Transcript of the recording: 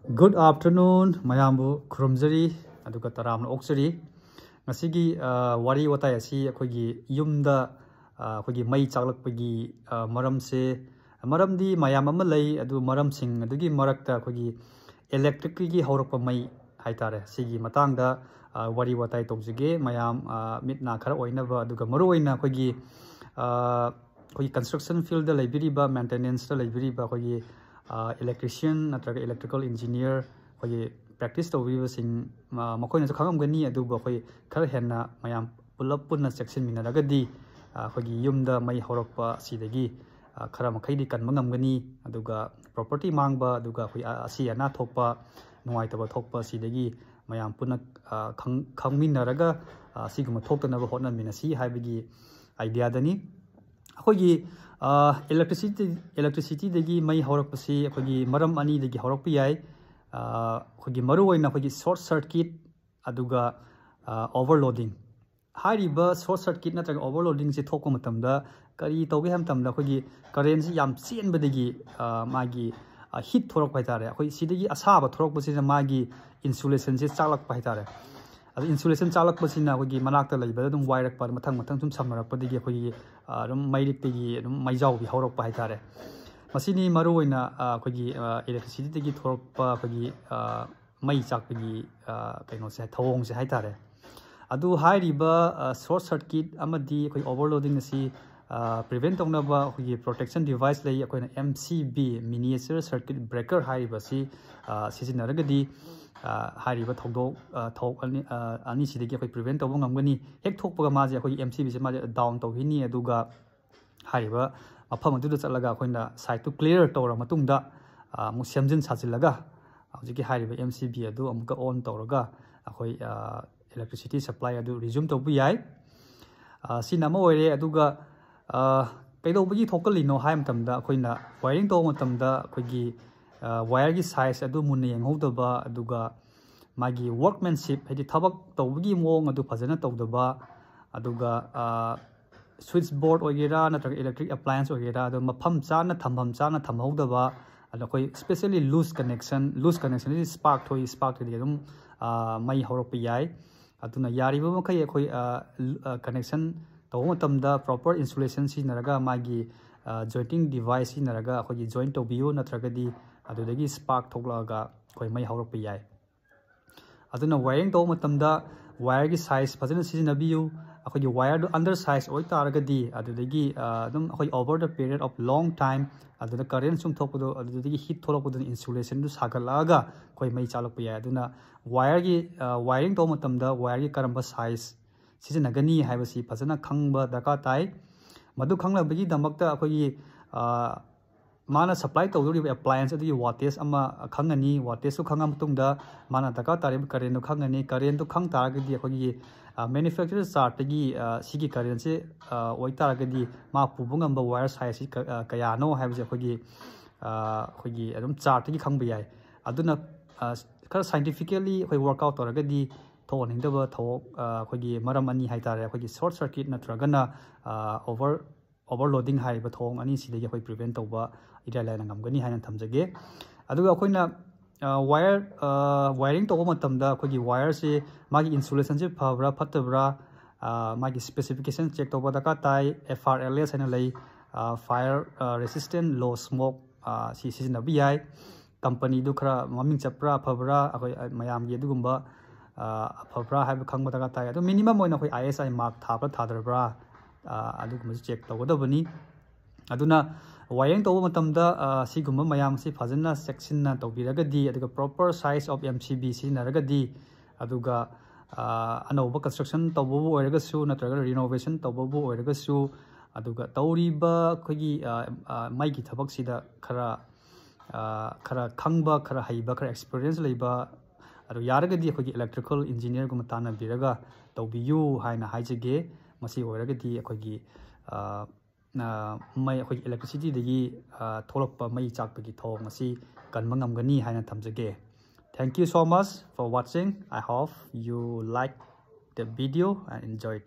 Good afternoon, Mayambu Krumzari, aduga taramna oksari. Ngasigi wari watai asi akhoi yumda akhoi Mei Chakpa pagi maram di mayam ama lei adu maram sing adugi marakta akhoi electric gi haurakpa mai haitare sigi matangda wari watai tokjige mayam mitna khara oinaba aduga maru oina akhoi construction field da leibiriba maintenance da leibiriba akhoi electrician natraga electrical engineer akhoi practice tawriba sing makoina sa khangam gani aduba akhoi khara henna mayam pulap punna section minaragadi akhoi yumda mai haurakpa sidagi khara makhaidi kan mangam gani aduga property mangba aduga akhoi asi ana thokpa nuaitaba thokpa sidagi mayam punna khangminaraga siguma thoktanaba hotna minasi haibagi idea dani akhoi electricity dagi mai haurakpasi akhoi maram ani dagi haurakpa yai akhoi maru oina akhoi short circuit aduga overloading hariba short circuit natraga overloading se thokpa matamda kari tawbe ham tamda akhoi current si yam chenbadagi magi heat thorok paitare akhoi sidagi asaba thorok pasina magi insulation se chalak paitare adu insulation chalak pasina akhoi manakta leiba dum wire par mathang sum samarak padigi akhoi dum mairik tegi dum maijaw bi horok paitare masini maru oina akhoi electricity tegi thorok akhoi mai chakpagi kaino se thawong se haitare adu hairiba short circuit amadi akhoi overloading asi prevent tongnaba akhoi protection device lei akhoi MCB miniature circuit breaker hairiba si sizinaragadi hairiba thogdok thok ani sidagi akhoi prevent tawba ngamgani hek thokpaga maje akhoi MCB se maje down tawhini aduga hairiba mafam adu chalaga akhoina site to clear tawra matungda mu semjin sajilaga hojiki hairiba MCB adu amuka on tawraga akhoi electricity supply adu resume tawbu yai sinama oire aduga kaidobagi thokalino haim tamda akoina wiring to matamda akoigi wire gi size adu munna yenghodaba aduga magi workmanship hedi thabak tawbagi mong adu phajana tawdaba aduga switchboard ogera natraga electric appliance ogera adu mafam chana thamhodaba adu koi especially loose connection is spark thoi dum mai horok yai aduna yariba makai akhoi connection taw matamda proper insulation sinaraga magi jointing device sinaraga akhoi joint tobiyo natragadi adudagi spark thoklaga khoi mai haurak yai aduna wiring taw matamda wire gi size phajana sijinabiyu akhoi wire do under size oi taragadi adudagi dum akhoi over the period of long time aduda current sum thokpodo adudagi heat tholopodo insulation du sagalaga khoi mai chalak yai aduna wire gi wiring taw matamda wire gi karamba size sizinagani haibasi phajana khangba daka tai madu khanglabagi damakta akhoi mana supply tawdori appliance adu wattage ama khangani wattage su khangam tungda mana daka tarib current du khangani current du khang taragadi akhoi manufacturer chart gi sigi current se oi taragadi ma pubungamba wire size kaya no haibasi akhoi adum chart gi khangba yai aduna kar scientifically akhoi workout taragadi thoningdaba thok akhoi maram ani haitare akhoi short circuit natragana overloading haiba thong ani sidagi akhoi prevent tawba idalaina ngamgani haina thamjage aduga akhoina wiring tawba matamda akhoi wire se magi insulation se phabra phatabra magi specification check tawba daka tai FRLS haina lei fire resistant low smoke si sijinabi yai company du khara maming chapra phabra akhoi mayam gi adugumba phabra haiba khangba daka tai adu minimum oina akhoi ISI mark thapra thadarbra aduguma check tawgadabani aduna wiring tawba matamda siguma mayam si phajana section na tawbiragadi aduga proper size of MCB sinaragadi aduga anauba construction tawbu oiragasu natraga renovation tawbu oiragasu aduga tawriba khogi mai gi thabak sida khara khangba khara haiba khara experience leiba adu yaragadi khogi electrical engineer guma tana biraga tawbiyu haina haijage masi oiragadi khogi mai akhoi electricity dagi tholakpa mai chakpagi thong asi kanma ngamgani haina thamjage. Thank you so much for watching. I hope you like the video and enjoyed.